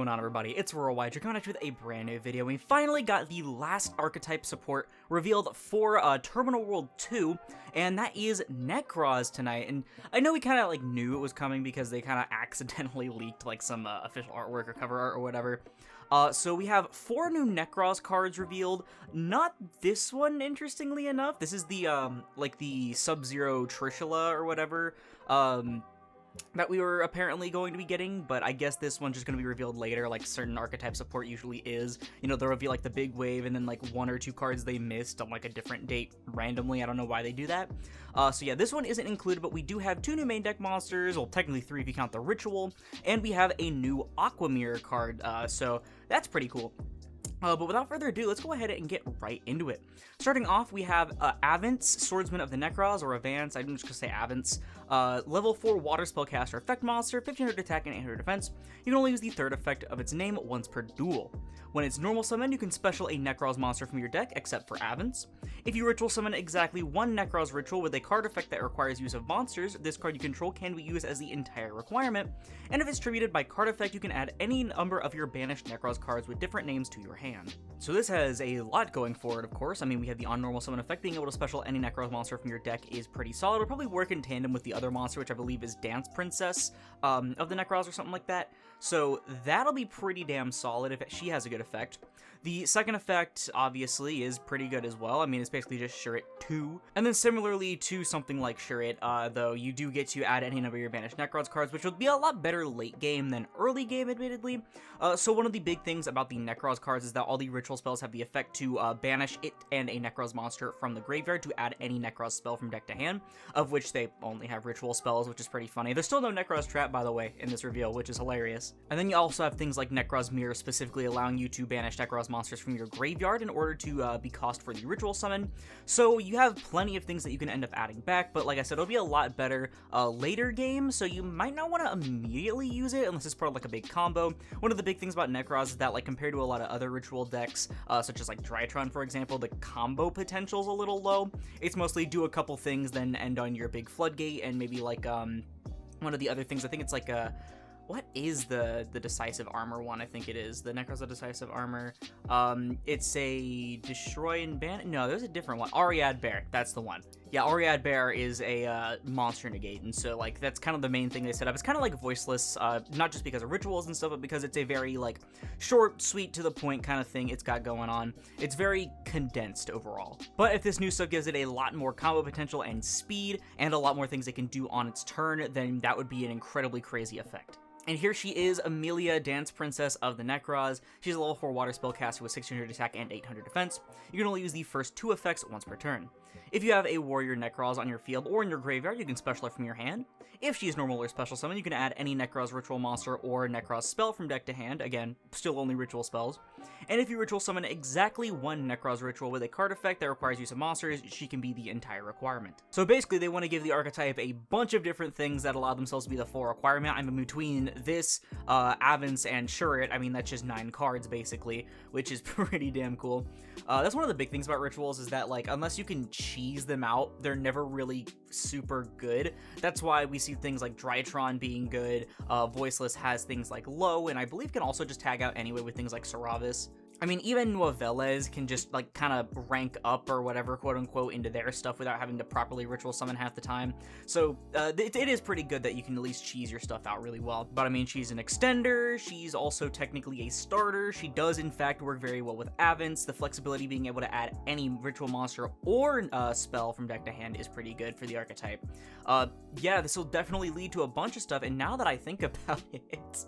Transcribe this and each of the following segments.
going on, everybody? It's Aurora coming with a brand new video. We finally got the last archetype support revealed for Terminal World 2, and that is Nekroz tonight. And I know we kind of knew it was coming because they kind of accidentally leaked some official artwork or cover art or whatever. So we have 4 new Nekroz cards revealed. Not this one, interestingly enough. This is the the Sub-Zero Trishula or whatever. That we were apparently going to be getting, but I guess this one's just going to be revealed later, like certain archetype support usually is. You know, they'll reveal the big wave and then 1 or 2 cards they missed on a different date randomly. I don't know why they do that. So yeah, this one isn't included, but we do have 2 new main deck monsters, well technically 3 if you count the ritual, and we have a new Aqua Mirror card, so that's pretty cool. But without further ado, let's go ahead and get right into it. Starting off, we have Avance, Swordsman of the Nekroz, or Avance, I'm just going to say Avance. Level 4 Water Spellcaster effect monster, 1500 attack and 800 defense. You can only use the 3rd effect of its name once per duel. When it's normal summon, you can special a Nekroz monster from your deck, except for Avance. If you ritual summon exactly 1 Nekroz ritual with a card effect that requires use of monsters, this card you control can be used as the entire requirement. And if it's tributed by card effect, you can add any number of your banished Nekroz cards with different names to your hand. So this has a lot going for it, of course. I mean, we have the on-normal summon effect. Being able to special any Nekroz monster from your deck is pretty solid. It'll probably work in tandem with the other monster, which I believe is Dance Princess of the Nekroz or something like that. So that'll be pretty damn solid if she has a good effect. The second effect, obviously, is pretty good as well. I mean, it's basically just Shurit 2. And then similarly to something like Shurit, though, you do get to add any number of your banished Nekroz cards, which would be a lot better late game than early game, admittedly. So one of the big things about the Nekroz cards is that all the ritual spells have the effect to banish it and a Nekroz monster from the graveyard to add any Nekroz spell from deck to hand, of which they only have ritual spells, which is pretty funny. There's still no Nekroz Trap, by the way, in this reveal, which is hilarious. And then you also have things like Nekroz Mirror, specifically allowing you to banish Nekroz monsters from your graveyard in order to be cost for the ritual summon. So you have plenty of things that you can end up adding back, but like I said, it'll be a lot better later game, so you might not want to immediately use it unless it's part of a big combo. One of the big things about Nekroz is that compared to a lot of other ritual decks, such as Drytron, for example, the combo potential's a little low. It's mostly do a couple things, then end on your big floodgate, and maybe one of the other things, I think it's what is the decisive armor one? I think it is the Nekroz of decisive armor. It's a destroy and ban. No, there's a different one. Ariad Bear, that's the one. Yeah, Ariad Bear is a monster negate, and so that's kind of the main thing they set up. It's kind of like voiceless, not just because of rituals and stuff, but because it's a very short, sweet, to the point kind of thing it's got going on. It's very condensed overall. But if this new stuff gives it a lot more combo potential and speed, and a lot more things it can do on its turn, then that would be an incredibly crazy effect. And here she is, Amelia, Dance Princess of the Nekroz. She's a level 4 water spellcaster with 1600 attack and 800 defense. You can only use the first 2 effects once per turn. If you have a warrior Nekroz on your field or in your graveyard, you can special her from your hand. If she is normal or special summon, you can add any Nekroz ritual monster or Nekroz spell from deck to hand. Again, still only ritual spells. And if you ritual summon exactly 1 Nekroz ritual with a card effect that requires use of monsters, she can be the entire requirement. So basically, they want to give the archetype a bunch of different things that allow themselves to be the full requirement. I'm in between this, Avance, and Shurit. I mean, that's just 9 cards, basically, which is pretty damn cool. That's one of the big things about rituals is that, unless you can cheese them out, they're never really super good. That's why we see things like Drytron being good. Voiceless has things like Low, and I believe can also just tag out anyway with things like Saravis. I mean, even Noveles can just, kind of rank up or whatever, quote-unquote, into their stuff without having to properly ritual summon half the time. So, it is pretty good that you can at least cheese your stuff out really well. But, I mean, she's an extender, she's also technically a starter, she does, in fact, work very well with Avance. The flexibility being able to add any ritual monster or spell from deck to hand is pretty good for the archetype. Yeah, this will definitely lead to a bunch of stuff, and now that I think about it...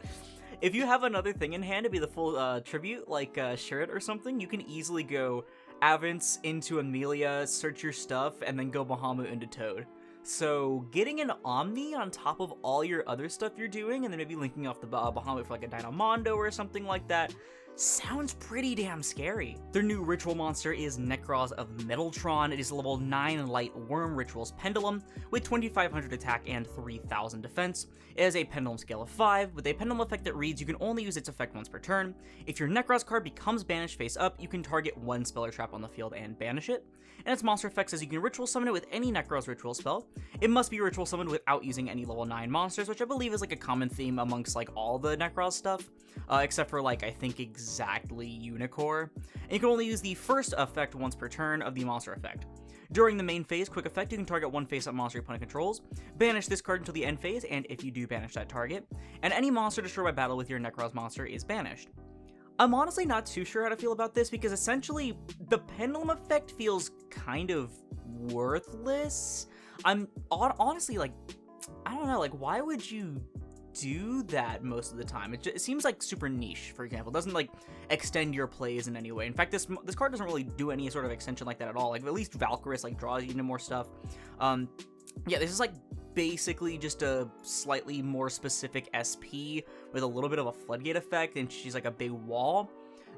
If you have another thing in hand to be the full tribute, like Shurit or something, you can easily go Avance into Amelia, search your stuff, and then go Bahamut into Toad. So getting an Omni on top of all your other stuff you're doing, and then maybe linking off the Bahamut for a Dynamondo or something like that, sounds pretty damn scary. Their new ritual monster is Nekroz of Metaltron. It is a level 9 light worm rituals pendulum with 2500 attack and 3000 defense. It has a pendulum scale of 5 with a pendulum effect that reads you can only use its effect once per turn. If your Nekroz card becomes banished face up, you can target one spell or trap on the field and banish it. And its monster effect says you can ritual summon it with any Nekroz ritual spell. It must be ritual summoned without using any level 9 monsters, which I believe is like a common theme amongst like all the Nekroz stuff, except for like I think exactly Unicorn. And you can only use the first effect once per turn of the monster effect. During the main phase, quick effect, you can target one face-up monster your opponent controls, banish this card until the end phase, and if you do banish that target, and any monster destroyed by battle with your Nekroz monster is banished. I'm honestly not too sure how to feel about this because essentially the pendulum effect feels kind of worthless. I'm honestly like, I don't know, like why would you do that most of the time? It seems like super niche, for example. It doesn't like extend your plays in any way. In fact, this card doesn't really do any sort of extension like that at all. Like at least Valkyrus like draws you into more stuff. Yeah, this is like basically just a slightly more specific SP with a little bit of a floodgate effect, and she's like a big wall.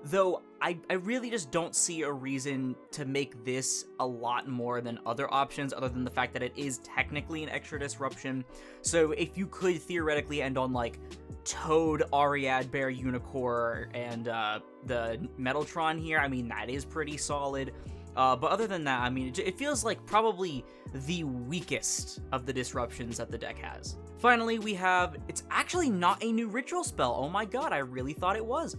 Though I really just don't see a reason to make this a lot more than other options other than the fact that it is technically an extra disruption. So if you could theoretically end on like Toad, Ariad, Bear, Unicorn, and the Metaltron here, I mean, that is pretty solid. But other than that, I mean, it feels like probably the weakest of the disruptions that the deck has. Finally, we have, it's actually not a new ritual spell. Oh my god, I really thought it was.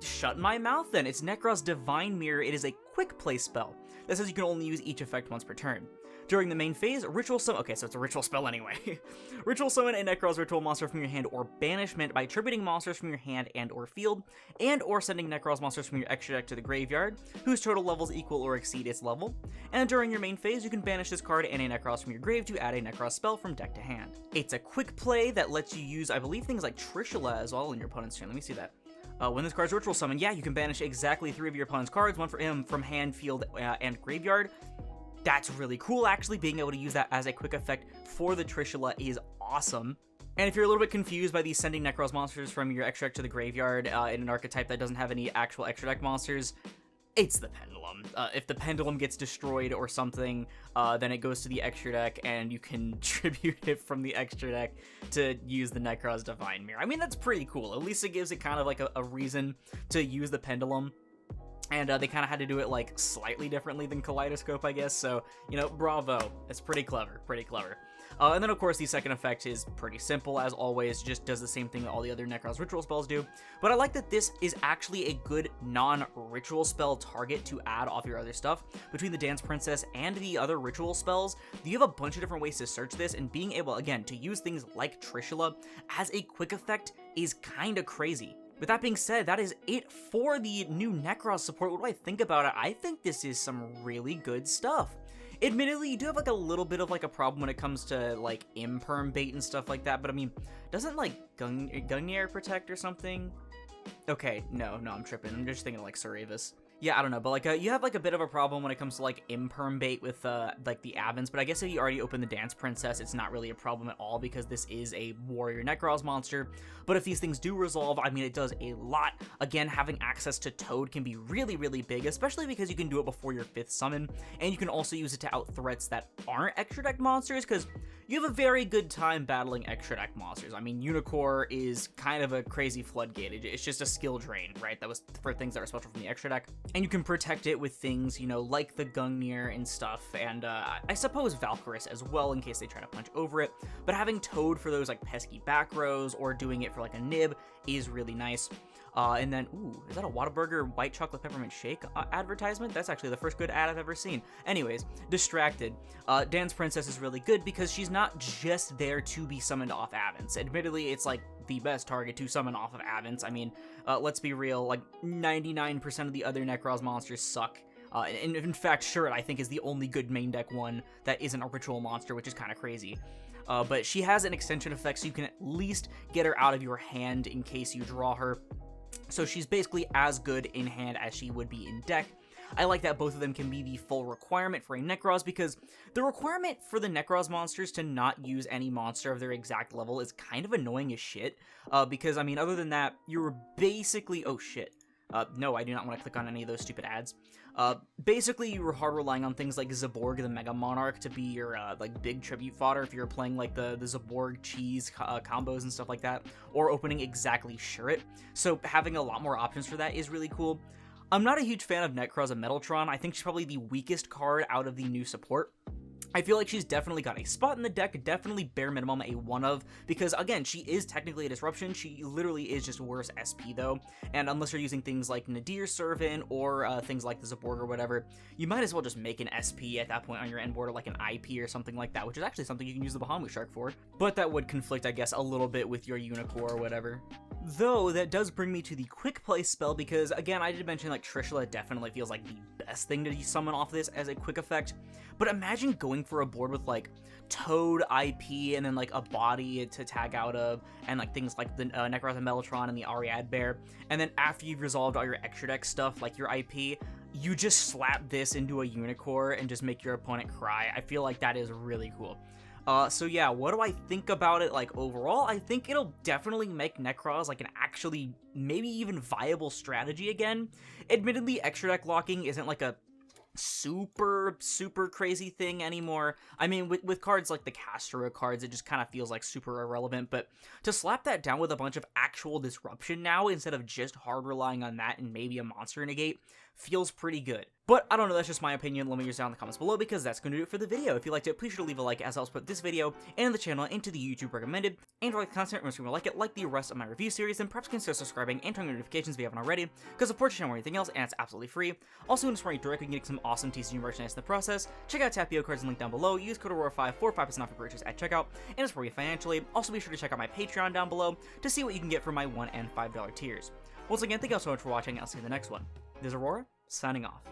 Shut my mouth then. It's Nekroz Divine Mirror. It is a quick play spell that says you can only use each effect once per turn. During the main phase, ritual summon, okay, so it's a ritual spell anyway. Ritual summon a Nekroz ritual monster from your hand or banishment by attributing monsters from your hand and or field, and or sending Nekroz monsters from your extra deck to the graveyard, whose total levels equal or exceed its level. And during your main phase, you can banish this card and a Nekroz from your grave to add a Nekroz spell from deck to hand. It's a quick play that lets you use, I believe, things like Trishula as well in your opponent's turn. Let me see that. When this card's ritual summon, yeah, you can banish exactly 3 of your opponent's cards, one for him from hand, field, and graveyard. That's really cool, actually. Being able to use that as a quick effect for the Trishula is awesome. And if you're a little bit confused by these sending Nekroz monsters from your extra deck to the graveyard in an archetype that doesn't have any actual extra deck monsters, it's the Pendulum. If the Pendulum gets destroyed or something, then it goes to the extra deck, and you can tribute it from the extra deck to use the Nekroz Divine Mirror. I mean, that's pretty cool. At least it gives it kind of like a reason to use the Pendulum. And they kind of had to do it like slightly differently than Kaleidoscope, I guess. So, you know, bravo. It's pretty clever, pretty clever. And then, of course, the second effect is pretty simple, as always, just does the same thing that all the other Nekroz ritual spells do. But I like that this is actually a good non-ritual spell target to add off your other stuff. Between the Dance Princess and the other ritual spells, you have a bunch of different ways to search this, and being able, again, to use things like Trishula as a quick effect is kind of crazy. With that being said, that is it for the new Nekroz support. What do I think about it? I think this is some really good stuff. Admittedly, you do have like a little bit of like a problem when it comes to like imperm bait and stuff like that, but I mean, doesn't like Gungnir protect or something? Okay, no, I'm tripping. I'm just thinking of like Saravis. Yeah, I don't know, but like you have like a bit of a problem when it comes to like imperm bait with like the Avens, but I guess if you already opened the Dance Princess, it's not really a problem at all because this is a warrior Nekroz monster. But if these things do resolve, I mean, it does a lot. Again, having access to Toad can be really, really big, especially because you can do it before your 5th summon, and you can also use it to out threats that aren't extra deck monsters, because you have a very good time battling extra deck monsters. I mean, Unicorn is kind of a crazy floodgate. It's just a skill drain, right? That was for things that are special from the extra deck. And you can protect it with things, you know, like the Gungnir and stuff, and I suppose Valkyrus as well in case they try to punch over it. But having Toad for those like pesky back rows or doing it for like a nib is really nice. And then, ooh, is that a Whataburger white chocolate peppermint shake advertisement? That's actually the first good ad I've ever seen. Anyways, Distracted. Dance Princess is really good because she's not just there to be summoned off Avens. Admittedly, it's like the best target to summon off of Avens. I mean, let's be real, like 99% of the other Nekroz monsters suck. And in fact, Shirt, I think, is the only good main deck one that isn't a ritual monster, which is kind of crazy. But she has an extension effect, so you can at least get her out of your hand in case you draw her. So she's basically as good in hand as she would be in deck. I like that both of them can be the full requirement for a Nekroz, because the requirement for the Nekroz monsters to not use any monster of their exact level is kind of annoying as shit. Because, I mean, other than that, you're basically... Oh, shit. No, I do not want to click on any of those stupid ads. Basically, you're hard relying on things like Zaborg the Mega Monarch to be your, like, big tribute fodder if you're playing, like, the Zaborg cheese combos and stuff like that, or opening exactly Shurit. So having a lot more options for that is really cool. I'm not a huge fan of Nekroz and Metaltron. I think she's probably the weakest card out of the new support. I feel like she's definitely got a spot in the deck, definitely bare minimum a 1 of, because again, she is technically a disruption, she literally is just worse SP though, and unless you're using things like Nadir Servant or things like the Zaborg or whatever, you might as well just make an SP at that point on your end board, or like an IP or something like that, which is actually something you can use the Bahamut Shark for, but that would conflict, I guess, a little bit with your Unicorn or whatever. Though, that does bring me to the quick play spell, because again, I did mention like Trishula definitely feels like the best thing to summon off this as a quick effect, but imagine going for a board with like Toad IP and then like a body to tag out of, and like things like the Nekroz and Metaltron and the Ariad Bear, and then after you've resolved all your extra deck stuff like your IP, you just slap this into a Unicorn and just make your opponent cry. I feel like that is really cool. So yeah, what do I think about it, like, overall? I think it'll definitely make Nekroz, like, an actually, maybe even viable strategy again. Admittedly, extra deck locking isn't, like, a super crazy thing anymore. I mean, with cards like the Castro cards, it just kind of feels like super irrelevant, but to slap that down with a bunch of actual disruption now, instead of just hard relying on that and maybe a monster negate, feels pretty good. But I don't know, that's just my opinion. Let me know yours down in the comments below, because that's going to do it for the video. If you liked it, please sure to leave a like, as I'll put this video and the channel into the YouTube recommended. And if you like the content, remember to like it, like the rest of my review series, then perhaps consider subscribing and turning on notifications if you haven't already, because support your channel or anything else, and it's absolutely free. Also, in support directly, you can get some awesome TCG merchandise in the process. Check out Tapio cards and link down below. Use code Aurora5 for 5% off your purchase at checkout, and support you financially. Also, be sure to check out my Patreon down below to see what you can get for my $1 and $5 tiers. Once again, thank you all so much for watching, and I'll see you in the next one. This is Aurora, signing off.